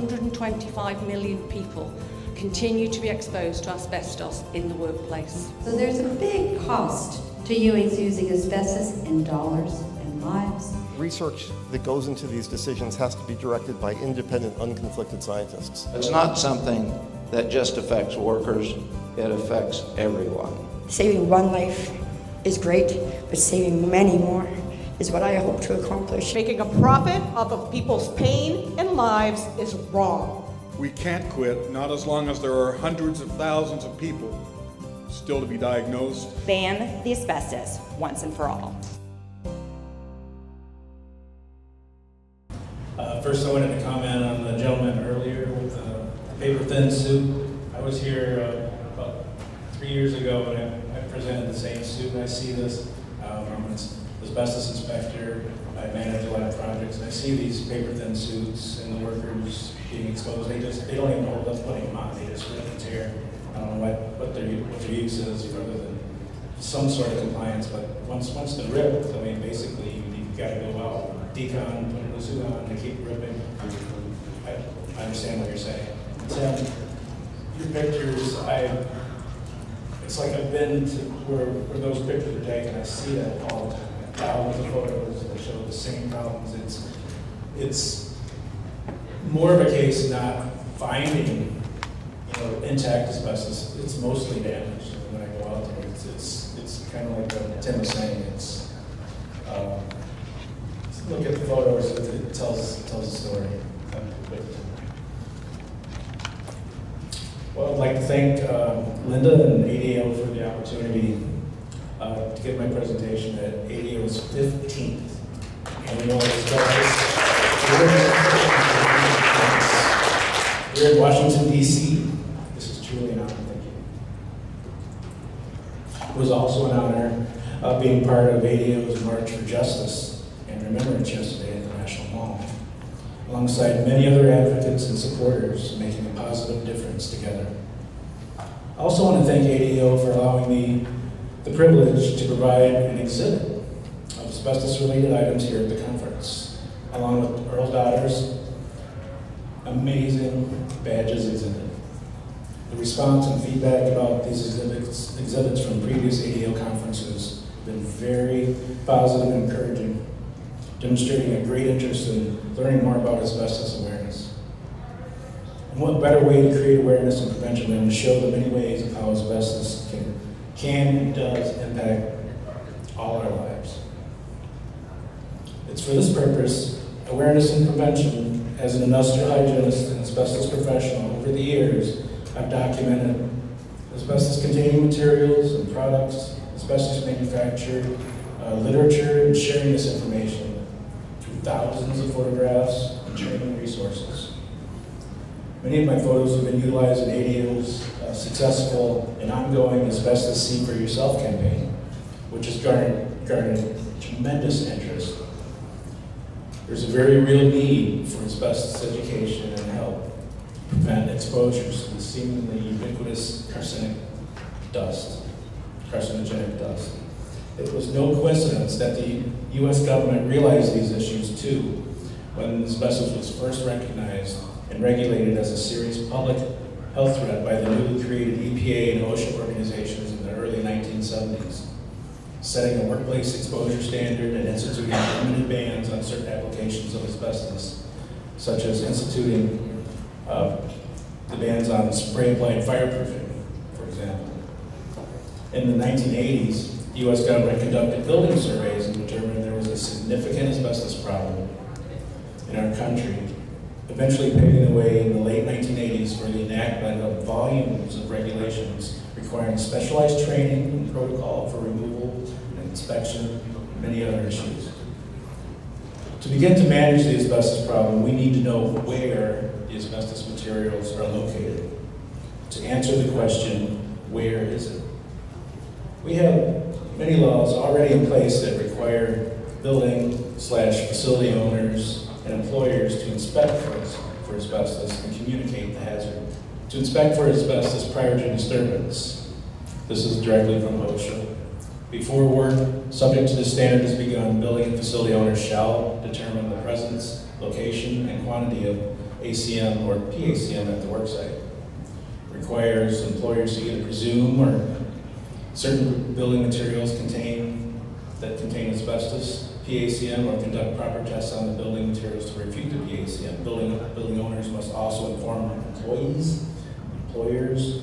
125 million people continue to be exposed to asbestos in the workplace. So there's a big cost to humans using asbestos in dollars and lives. Research that goes into these decisions has to be directed by independent, unconflicted scientists. It's not something that just affects workers, it affects everyone. Saving one life is great, but saving many more is what I hope to accomplish. Making a profit off of people's pain and lives is wrong. We can't quit, not as long as there are hundreds of thousands of people still to be diagnosed. Ban the asbestos once and for all. First, I wanted to comment on the gentleman earlier with the paper-thin suit. I was here about 3 years ago, and I presented the same suit. I see this. I'm an asbestos inspector. I manage a lot of projects, and I see these paper-thin suits and the workers being exposed. They don't even hold up putting them on. They just rip and tear. I don't know what their use is, other than some sort of compliance. But once they're ripped, I mean, basically you've got to go out, decon, put a new suit on, and keep ripping. I understand what you're saying. Tim, your pictures, it's like I've been to where those pictures are taken. I see that all the time. Thousands of photos that show the same problems. It's more of a case not finding, intact asbestos. It's mostly damaged when I go out there. It's kind of like what Tim was saying. Look at the photos. It tells a story. Well, I'd like to thank Linda and ADAO for the opportunity to give my presentation at ADAO's 15th annual Asbestos. We're in Washington, D.C. This is truly an honor. Thank you. It was also an honor being part of ADAO's March for Justice and Remembrance yesterday at the National Mall, alongside many other advocates and supporters making a positive difference together. I also want to thank ADAO for allowing me the privilege to provide an exhibit of asbestos-related items here at the conference, along with Earl Dotter's amazing badges exhibit. The response and feedback about these exhibits from previous ADAO conferences have been very positive and encouraging, demonstrating a great interest in learning more about asbestos awareness. And what better way to create awareness and prevention than to show the many ways of how asbestos can and does impact all our lives. It's for this purpose, awareness and prevention, as an industrial hygienist and asbestos professional over the years, I've documented asbestos-containing materials and products, asbestos manufacture, literature, and sharing this information through thousands of photographs and training resources. Many of my photos have been utilized in ADAO's successful and ongoing Asbestos See for Yourself campaign, which has garnered tremendous interest. There's a very real need for asbestos education and help to prevent exposures to the seemingly ubiquitous carcinogenic dust. It was no coincidence that the U.S. government realized these issues too when asbestos was first recognized and regulated as a serious public health threat by the newly created EPA and OSHA organizations in the early 1970s, setting a workplace exposure standard and instituting limited bans on certain applications of asbestos, such as instituting the bans on spray-applied fireproofing, for example. In the 1980s, the U.S. government conducted building surveys and determined there was a significant asbestos problem in our country, eventually paving the way in the late 1980s for the enactment of volumes of regulations requiring specialized training and protocol for removal and inspection and many other issues. To begin to manage the asbestos problem, we need to know where the asbestos materials are located. To answer the question, where is it? We have many laws already in place that require building/facility owners and employers to inspect for asbestos and communicate the hazard. To inspect for asbestos prior to disturbance. This is directly from OSHA. Before work, subject to this standard is begun, building and facility owners shall determine the presence, location, and quantity of ACM or PACM at the worksite. Requires employers to either presume or certain building materials contain asbestos, PACM, or conduct proper tests on the building materials to refute the PACM. Building owners must also inform employees, employers,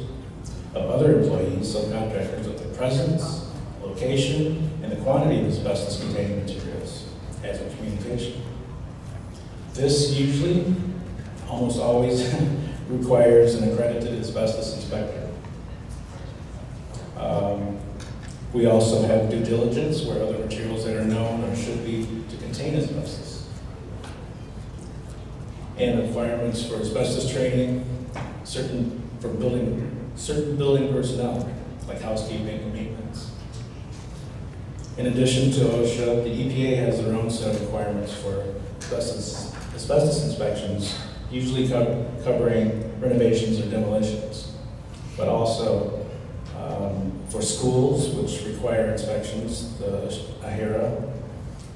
of other employees, subcontractors, of the presence, location, and the quantity of asbestos-containing materials, as with communication. This usually, almost always, requires an accredited asbestos inspector. We also have due diligence where other materials that are known or should be to contain asbestos. And requirements for asbestos training, certain building personnel, like housekeeping and maintenance. In addition to OSHA, the EPA has their own set of requirements for asbestos inspections, usually covering renovations or demolitions, but also for schools, which require inspections, the AHERA,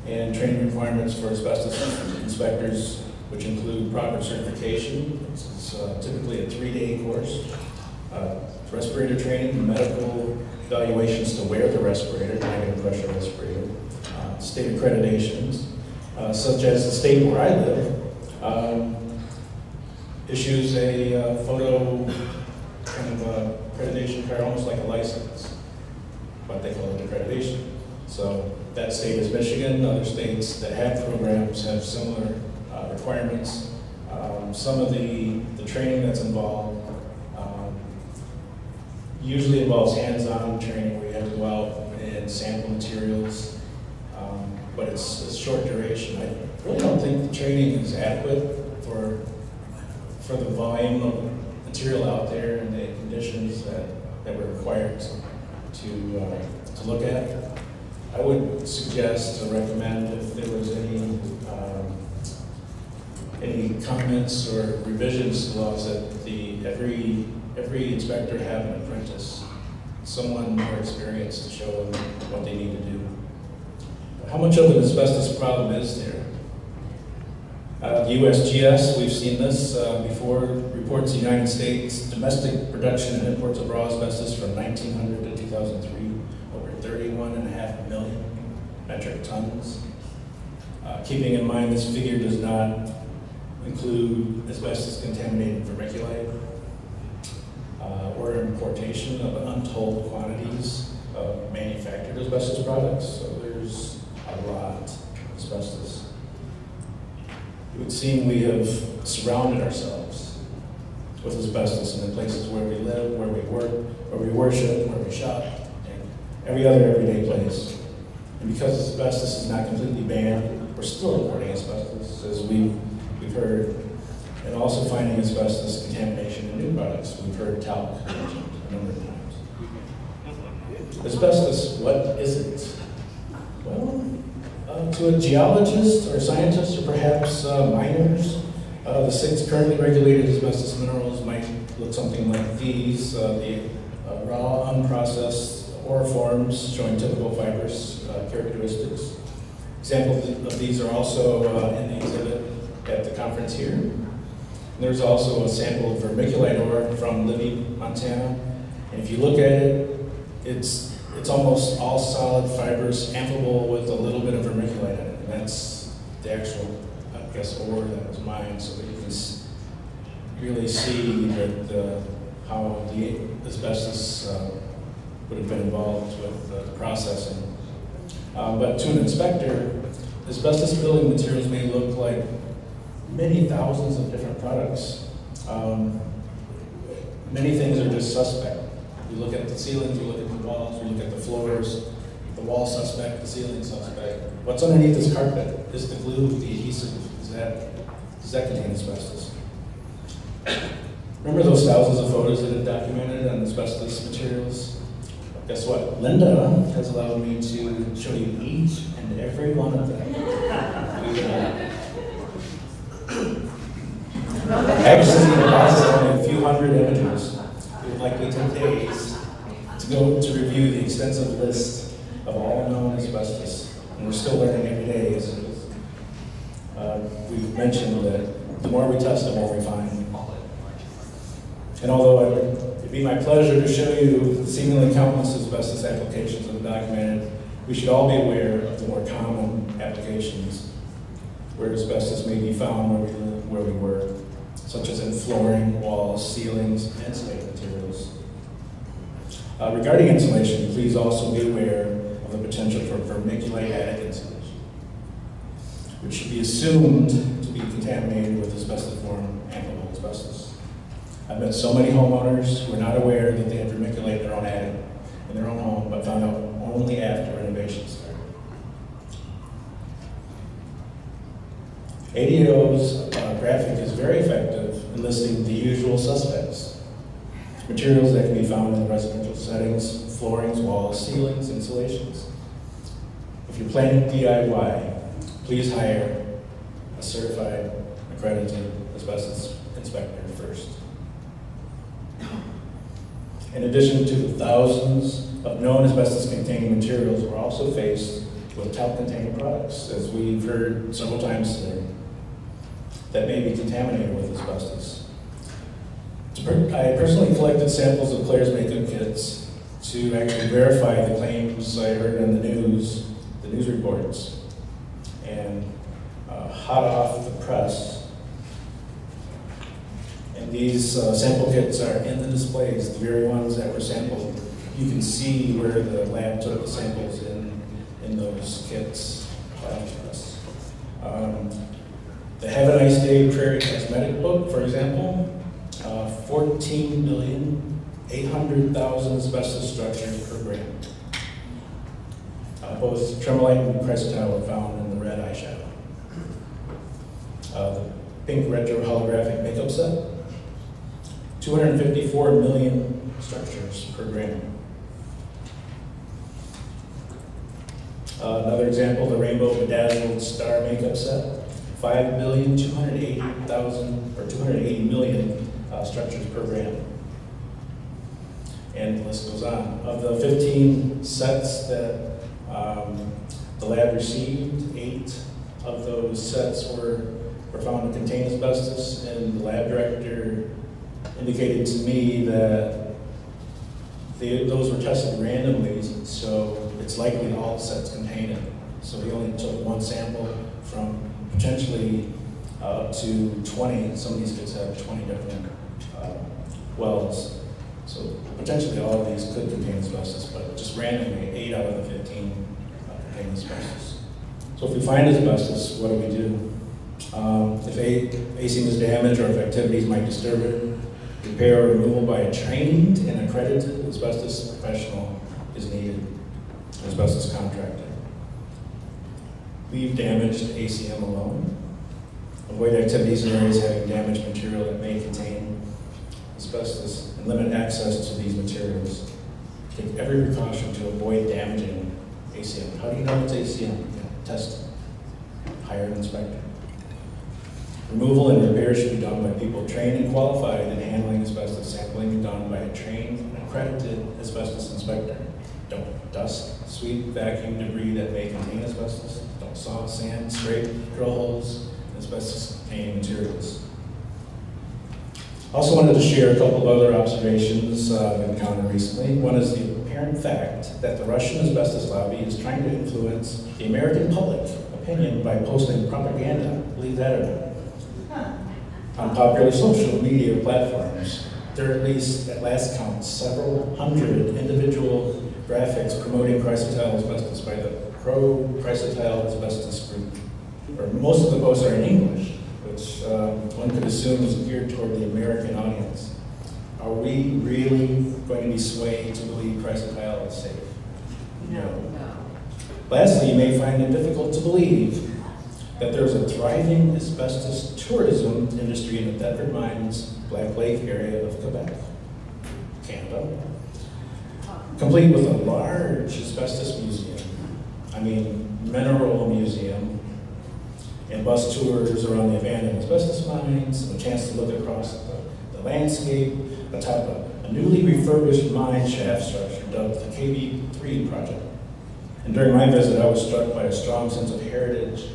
and training requirements for asbestos inspectors, which include proper certification. This is typically a 3-day course. Respirator training, medical evaluations to wear the respirator, negative pressure respirator, state accreditations, such as the state where I live, issues a photo kind of accreditation card, almost like a license, but they call it accreditation. So that state is Michigan. Other states that have programs have similar requirements. Some of the training that's involved usually involves hands-on training where you have to go out and sample materials, but it's short duration. I really don't think the training is adequate for the volume of material out there and the conditions that we're required to look at. I would suggest or recommend, if there was any comments or revisions to laws, that every inspector have an apprentice, someone more experienced to show them what they need to do. How much of an asbestos problem is there? The USGS, we've seen this before, reports the United States domestic production and imports of raw asbestos from 1900 to 2003, over 31.5 million metric tons. Keeping in mind this figure does not include asbestos-contaminated vermiculite or importation of untold quantities of manufactured asbestos products. So there's a lot of asbestos. It would seem we have surrounded ourselves with asbestos in the places where we live, where we work, where we worship, where we shop, and every other everyday place. And because asbestos is not completely banned, we're still importing asbestos, as we've heard, and also finding asbestos contamination in new products. We've heard talc mentioned a number of times. Asbestos, what is it? Well, to a geologist or scientist, or perhaps miners, the 6 currently regulated asbestos minerals might look something like these. The raw, unprocessed ore forms showing typical fibrous characteristics. Examples of these are also in the exhibit at the conference here. And there's also a sample of vermiculite ore from Libby, Montana. And if you look at it, it's almost all solid fibrous, amphibole with a little bit of vermiculite in it. And that's the actual, I guess, ore that was mined, so that you can really see that how the asbestos would have been involved with the processing. But to an inspector, asbestos building materials may look like many thousands of different products. Many things are just suspect. We look at the ceilings, we look at the walls, we look at the floors. The wall suspect, the ceiling suspect. What's underneath this carpet? Is the glue, the adhesive, does that contain asbestos? Remember those thousands of photos that have documented on asbestos materials? Guess what? Linda has allowed me to show you each and every one of them. Actually, the process is only a few hundred images. It would likely take days to review the extensive list of all known asbestos, and we're still learning every day. we've mentioned that the more we test, the more we find. And although it'd be my pleasure to show you seemingly countless asbestos applications that are documented, we should all be aware of the more common applications where asbestos may be found where we work, such as in flooring, walls, ceilings, and insulating materials. Regarding insulation, please also be aware of the potential for vermiculite attic insulation, which should be assumed to be contaminated with asbestos-form amicable asbestos. I've met so many homeowners who are not aware that they had vermiculite in their own attic, in their own home, but found out only after renovation started. ADAO's graphic is very effective in listing the usual suspects. Materials that can be found in residential settings, floorings, walls, ceilings, insulations. If you're planning DIY, please hire a certified, accredited asbestos inspector first. In addition to the thousands of known asbestos-containing materials, we're also faced with talc-containing products, as we've heard several times today, that may be contaminated with asbestos. I personally collected samples of Claire's makeup kits to actually verify the claims I heard in the news reports. And hot off the press, and these sample kits are in the displays, the very ones that were sampled. You can see where the lab took the samples in those kits. The Have a Nice Day Prairie Cosmetic book, for example, 14,800,000 asbestos structures per gram. Both tremolite and chrysotile are found in the red eyeshadow. The pink retro holographic makeup set, 254 million structures per gram. Another example, the Rainbow Bedazzled Star makeup set, 5,280,000 or 280 million structures per gram. And the list goes on. Of the 15 sets that the lab received, 8 of those sets were found to contain asbestos, and the lab director indicated to me that those were tested randomly, so it's likely all the sets contain it. So he only took one sample from potentially up to 20. Some of these kits have 20 different wells. So potentially all of these could contain asbestos, but just randomly 8 out of the 15 contain asbestos. So if we find asbestos, what do we do? If ACM is damaged or if activities might disturb it, repair or removal by a trained and accredited asbestos professional is needed, an asbestos contractor. Leave damaged ACM alone. Avoid activities in areas having damaged material that may contain asbestos, and limit access to these materials. Take every precaution to avoid damaging ACM. How do you know it's ACM? Test it. Hire an inspector. Removal and repair should be done by people trained and qualified in handling asbestos. Sampling done by a trained and accredited asbestos inspector. Don't dust, sweep, vacuum debris that may contain asbestos. Don't saw, sand, scrape, drill holes, asbestos-containing materials. Also wanted to share a couple of other observations I've encountered recently. One is the apparent fact that the Russian asbestos lobby is trying to influence the American public opinion by posting propaganda, believe that or not, on popular social media platforms. There are at least, at last count, several hundred individual graphics promoting chrysotile asbestos by the pro-chrysotile asbestos group. Or most of the posts are in English, which one could assume is geared toward the American audience. Are we really going to be swayed to believe chrysotile is safe? No. Lastly, you may find it difficult to believe that there's a thriving asbestos tourism industry in the Thetford Mines, Black Lake area of Quebec, Canada, complete with a large asbestos museum, mineral museum, and bus tours around the abandoned asbestos mines, and a chance to look across the landscape atop a newly refurbished mine shaft structure dubbed the KB3 project. And during my visit, I was struck by a strong sense of heritage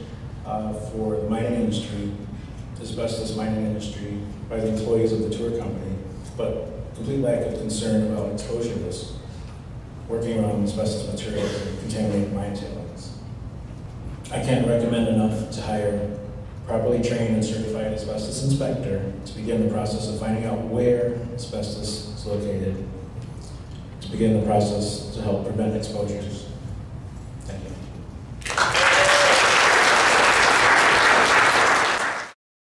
for the mining industry, asbestos mining industry, by the employees of the tour company, but complete lack of concern about exposure risk, working around asbestos materials and contaminated mine tailings. I can't recommend enough to hire a properly trained and certified asbestos inspector to begin the process of finding out where asbestos is located, to begin the process to help prevent exposures